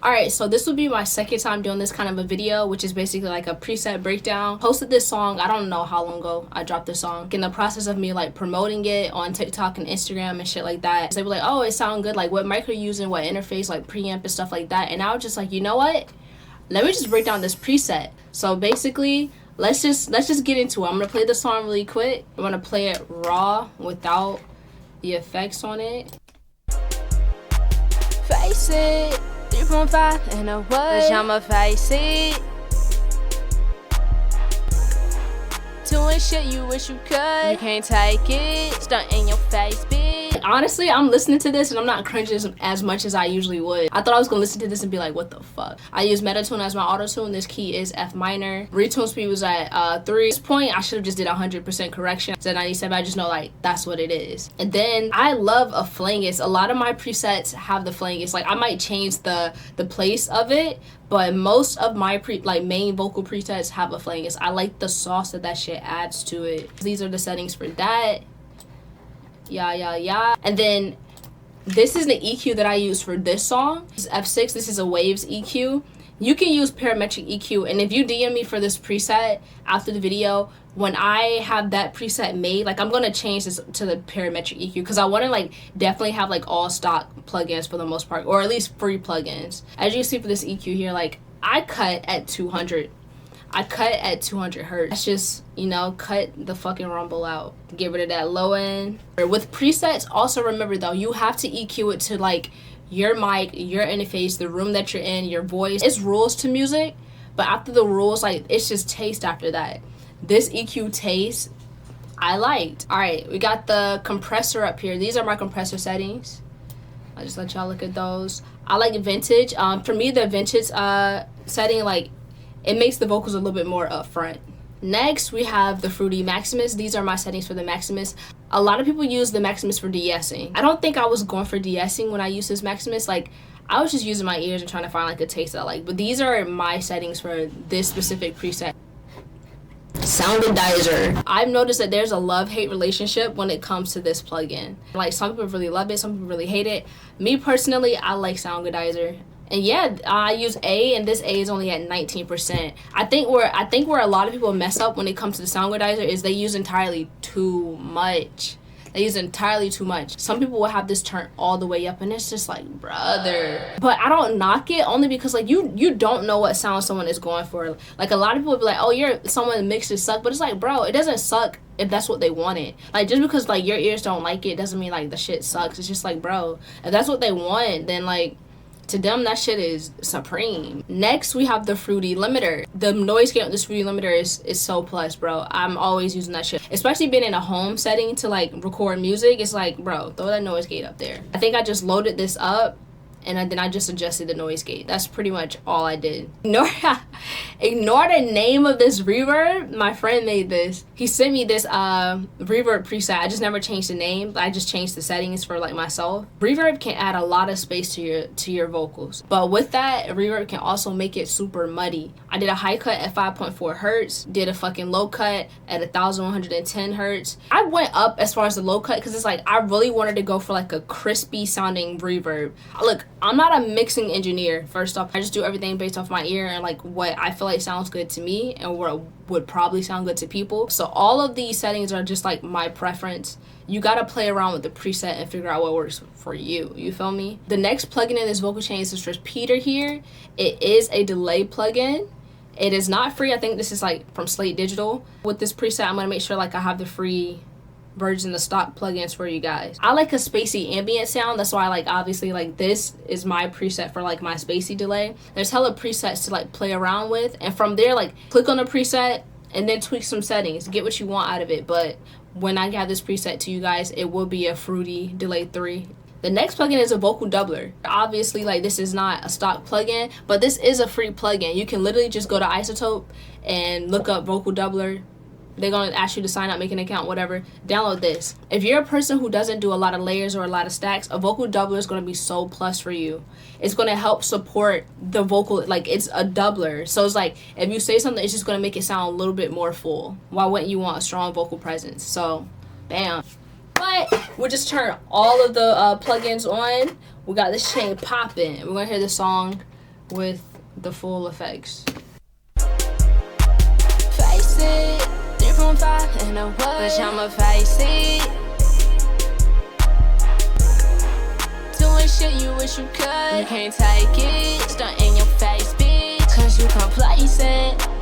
Alright, so this will be my second time doing this kind of a video, which is basically like a preset breakdown. Posted this song, I don't know how long ago I dropped this song. In the process of me like promoting it on TikTok and Instagram and shit like that, they were like, oh, it sound good, like what mic you're using, what interface, like preamp and stuff like that. And I was just like, you know what? Let me just break down this preset. So basically, let's just get into it. I'm gonna play the song really quick. I'm gonna play it raw without the effects on it. Face it. 3.5 and a what? I'ma face it. Doing shit you wish you could. You can't take it. Stunt in your face, bitch. Honestly, I'm listening to this and I'm not cringing as much as I usually would. I thought I was gonna listen to this and be like, what the fuck? I use Metatune as my auto tune. This key is F minor. Retune speed was at 3. At this point, I should have just did 100% correction. It's at 97. I just know like that's what it is. And then I love a flangus. A lot of my presets have the flangus. Like I might change the place of it, but most of my main vocal presets have a flangus. I like the sauce that shit adds to it. These are the settings for that. Yeah. And then this is the EQ that I use for this song. This is F6. This is a Waves EQ. You can use parametric EQ, and if you DM me for this preset after the video, when I have that preset made, like I'm gonna change this to the parametric EQ because I want to like definitely have like all stock plugins for the most part, or at least free plugins. As you see for this EQ here, like I cut at 200. I cut at 200 hertz. That's just, you know, cut the fucking rumble out. Get rid of that low end. With presets, also remember though, you have to EQ it to like your mic, your interface, the room that you're in, your voice. It's rules to music, but after the rules, like it's just taste after that. This EQ taste, I liked. All right, we got the compressor up here. These are my compressor settings. I'll just let y'all look at those. I like vintage. For me, the vintage setting, like it makes the vocals a little bit more upfront. Next, we have the Fruity Maximus. These are my settings for the Maximus. A lot of people use the Maximus for de-essing. I don't think I was going for de-essing when I used this Maximus. Like, I was just using my ears and trying to find like a taste that I like. But these are my settings for this specific preset. Soundizer. I've noticed that there's a love-hate relationship when it comes to this plugin. Like, some people really love it, some people really hate it. Me personally, I like Soundizer. And yeah, I use A, and this A is only at 19%. I think where a lot of people mess up when it comes to the Soundizer is they use entirely too much. They use entirely too much. Some people will have this turned all the way up, and it's just like, brother. But I don't knock it only because like you don't know what sound someone is going for. Like a lot of people will be like, oh, someone mixes suck, but it's like, bro, it doesn't suck if that's what they wanted. Like just because like your ears don't like it doesn't mean like the shit sucks. It's just like, bro, if that's what they want, then like to them that shit is supreme. Next, we have the Fruity Limiter. The noise gate of this Fruity Limiter is so plus, bro. I'm always using that shit, especially being in a home setting to like record music. It's like, bro, throw that noise gate up there. I think I just loaded this up and then I just adjusted the noise gate. That's pretty much all I did. Ignore the name of this reverb. My friend made this. He sent me this reverb preset. I just never changed the name. I just changed the settings for like myself. Reverb can add a lot of space to your vocals, but with that, reverb can also make it super muddy. I did a high cut at 5.4 hertz. Did a fucking low cut at 1110 hertz. I went up as far as the low cut because it's like I really wanted to go for like a crispy sounding reverb. Look, I'm not a mixing engineer, first off. I just do everything based off my ear and like what I feel like sounds good to me and what would probably sound good to people. So all of these settings are just like my preference. You gotta play around with the preset and figure out what works for you. You feel me? The next plugin in this vocal chain is this repeater here. It is a delay plugin. It is not free. I think this is like from Slate Digital. With this preset, I'm gonna make sure like I have the free version of stock plugins for you guys. I like a spacey ambient sound. That's why like obviously like this is my preset for like my spacey delay. There's hella presets to like play around with, and from there like click on the preset and then tweak some settings, get what you want out of it. But when I have this preset to you guys, it will be a Fruity Delay 3. The next plugin is a vocal doubler. Obviously like this is not a stock plugin, but this is a free plugin. You can literally just go to Isotope and look up vocal doubler. They're gonna ask you to sign up, make an account, whatever. Download this. If you're a person who doesn't do a lot of layers or a lot of stacks, a vocal doubler is gonna be so plus for you. It's gonna help support the vocal, like it's a doubler. So it's like if you say something, it's just gonna make it sound a little bit more full. Why wouldn't you want a strong vocal presence? So, bam. But we'll just turn all of the plugins on. We got this chain popping. We're gonna hear the song with the full effects. Face it, 3.5 and a what? But I'ma face it. Doing shit you wish you could. You can't take it. Stunt in your face, bitch. Cause you complacent.